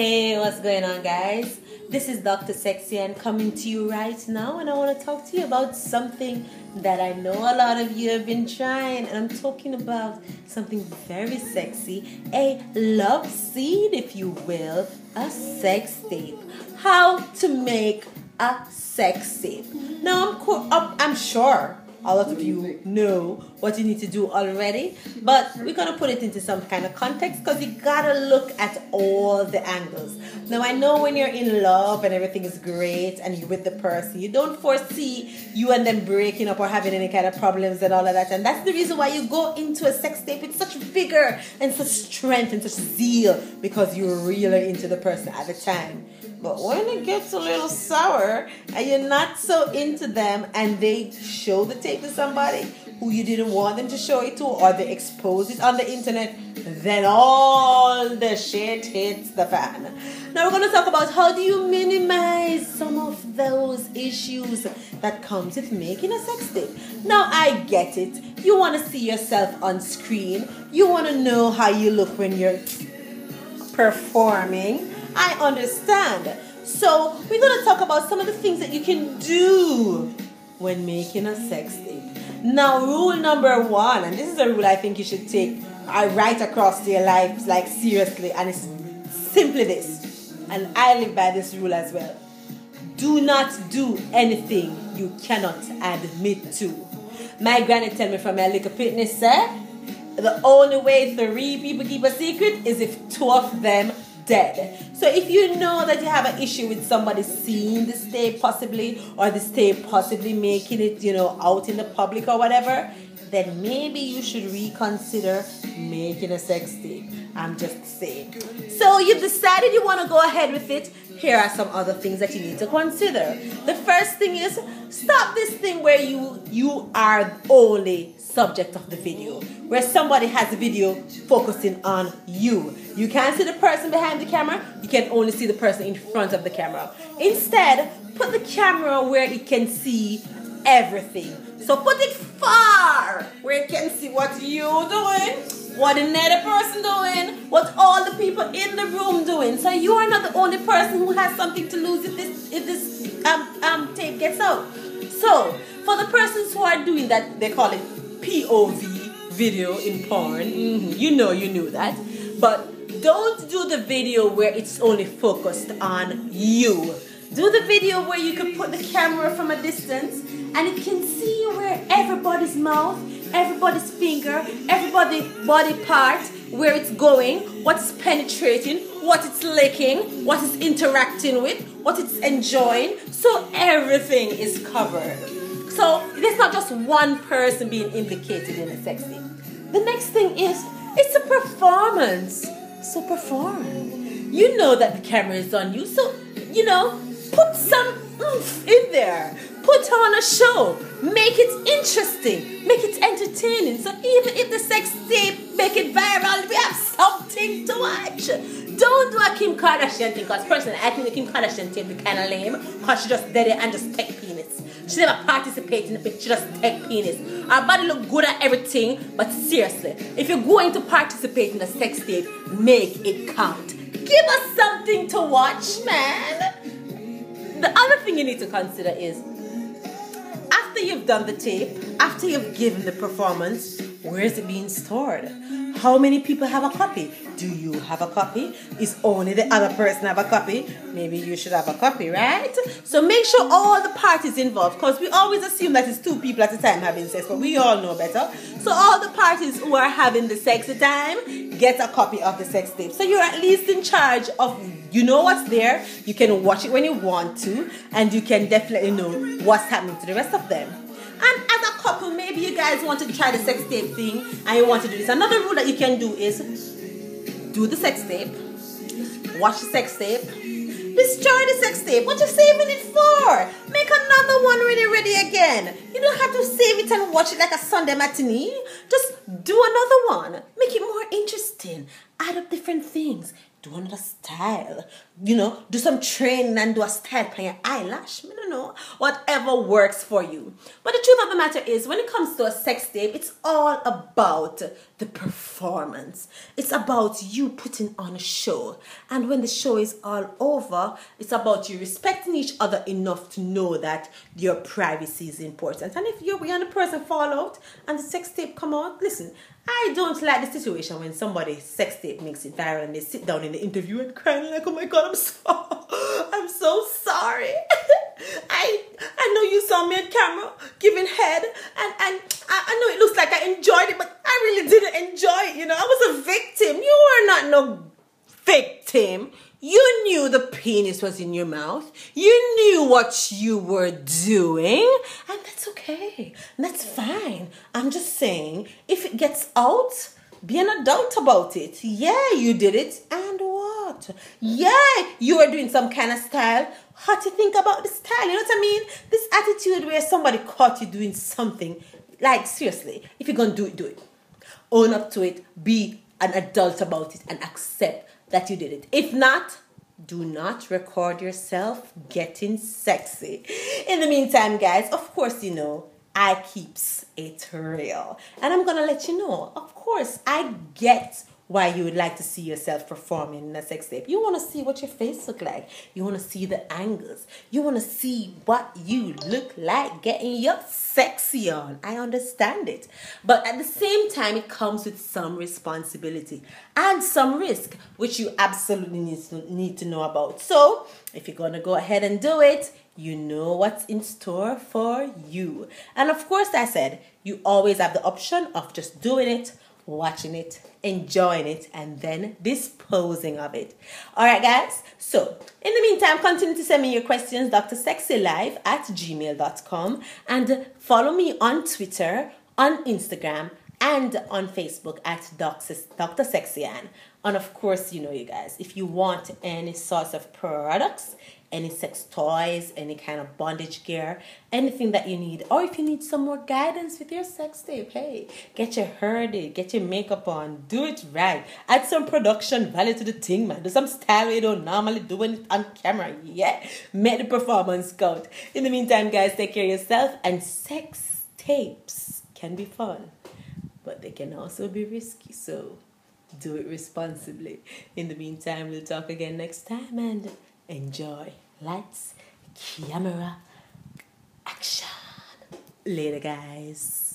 Hey, what's going on, guys? This is Dr. Sexy and coming to you right now, and I want to talk to you about something that I know a lot of you have been trying, and I'm talking about something very sexy, a love seed, if you will, a sex tape. How to make a sex tape. Now, I'm sure a lot of you know what you need to do already, but we're going to put it into some kind of context because you got to look at all the angles. Now, I know when you're in love and everything is great and you're with the person, you don't foresee you and them breaking up or having any kind of problems and all of that, and that's the reason why you go into a sex tape with such vigor and such strength and such zeal, because you're really into the person at the time. But when it gets a little sour and you're not so into them and they show the tape to somebody who you didn't want them to show it to, or they expose it on the internet, then all the shit hits the fan. Now we're going to talk about how do you minimize some of those issues that comes with making a sex tape. Now I get it. You want to see yourself on screen. You want to know how you look when you're performing. I understand. So we're going to talk about some of the things that you can do when making a sex tape. Now, rule number one, and this is a rule I think you should take right across your life, like seriously, and it's simply this, and I live by this rule as well. Do not do anything you cannot admit to. My granny tell me from my little fitness, sir, the only way 3 people keep a secret is if 2 of them dead. So if you know that you have an issue with somebody seeing this tape possibly, or this tape possibly making it, out in the public or whatever, then maybe you should reconsider making a sex tape. I'm just saying. So you've decided you want to go ahead with it. Here are some other things that you need to consider. The first thing is, stop this thing where you are only subject of the video, where somebody has a video focusing on you. You can't see the person behind the camera, you can only see the person in front of the camera. Instead, put the camera where it can see everything. So put it far where it can see what you're doing, what another person doing, what all the people in the room doing. So you are not the only person who has something to lose if this tape gets out. So for the persons who are doing that, they call it POV video in porn. You knew that. But don't do the video where it's only focused on you. Do the video where you can put the camera from a distance and it can see where everybody's mouth, everybody's finger, everybody's body part, where it's going, what it's penetrating, what it's licking, what it's interacting with, what it's enjoying. So everything is covered. So there's not just one person being implicated in a sex tape. The next thing is, it's a performance. So perform. You know that the camera is on you, so, put some oomph in there. Put on a show. Make it interesting. Make it entertaining. So even if the sex tape make it viral, we have something to watch. Don't do a Kim Kardashian thing, because personally, I think the Kim Kardashian tape is kind of lame, because she just did it and just take penis. She never participated in it, but she just take penis. Her body look good at everything, but seriously, if you're going to participate in a sex tape, make it count. Give us something to watch, man. The other thing you need to consider is, after you've done the tape, after you've given the performance, where is it being stored? How many people have a copy? Do you have a copy? Is only the other person have a copy? Maybe you should have a copy, right? So make sure all the parties involved, because we always assume that it's 2 people at a time having sex, but we all know better. So all the parties who are having the sexy time, get a copy of the sex tape. So you're at least in charge of, what's there. You can watch it when you want to, and you can definitely know what's happening to the rest of them. And as a couple, maybe you guys want to try the sex tape thing and you want to do this. Another rule that you can do is do the sex tape, watch the sex tape, destroy the sex tape. What you saving it for? Make another one ready again. You don't have to save it and watch it like a Sunday matinee. Just do another one. Make it more interesting. Add up different things. do another style. Do some training and do a style on your eyelash. I don't know. Whatever works for you. But the truth of the matter is, when it comes to a sex tape, it's all about the performance. It's about you putting on a show. And when the show is all over, it's about you respecting each other enough to know that your privacy is important. And if you and the person fall out and the sex tape come out, listen, I don't like the situation when somebody's sex tape makes it viral and they sit down in the interview and crying like, oh my God, I'm so sorry. I know you saw me on camera giving head, and I know it looks like I enjoyed it, but I really didn't enjoy it. I was a victim. You were not no victim. You knew the penis was in your mouth. You knew what you were doing. And that's okay. That's fine. I'm just saying, if it gets out, be an adult about it. Yeah, you did it. And what? Yeah, you were doing some kind of style. How to think about the style? You know what I mean? This attitude where somebody caught you doing something. Like, seriously, if you're going to do it, do it. Own up to it. Be an adult about it and accept that you did it. If not, do not record yourself getting sexy. In the meantime, guys, of course, I keeps it real. And I'm going to let you know, of course, I get why you would like to see yourself performing in a sex tape. You want to see what your face look like. You want to see the angles. You want to see what you look like getting your sexy on. I understand it. But at the same time, it comes with some responsibility and some risk, which you absolutely need to know about. So if you're going to go ahead and do it, you know what's in store for you. And of course, I said, you always have the option of just doing it, watching it, enjoying it, and then disposing of it. All right, guys. So, in the meantime, continue to send me your questions, drsexylive@gmail.com, and follow me on Twitter, on Instagram, and on Facebook at Dr. Sexy Ann. And of course, you guys, if you want any sorts of products, any sex toys, any kind of bondage gear, anything that you need, or if you need some more guidance with your sex tape, hey, get your hair did, get your makeup on, do it right, add some production value to the thing, man. Do some style you don't normally do when it's on camera, yeah, make the performance count. In the meantime, guys, take care of yourself, and sex tapes can be fun, but they can also be risky, so do it responsibly. In the meantime, we'll talk again next time, and enjoy. Lights, camera, action. Later, guys.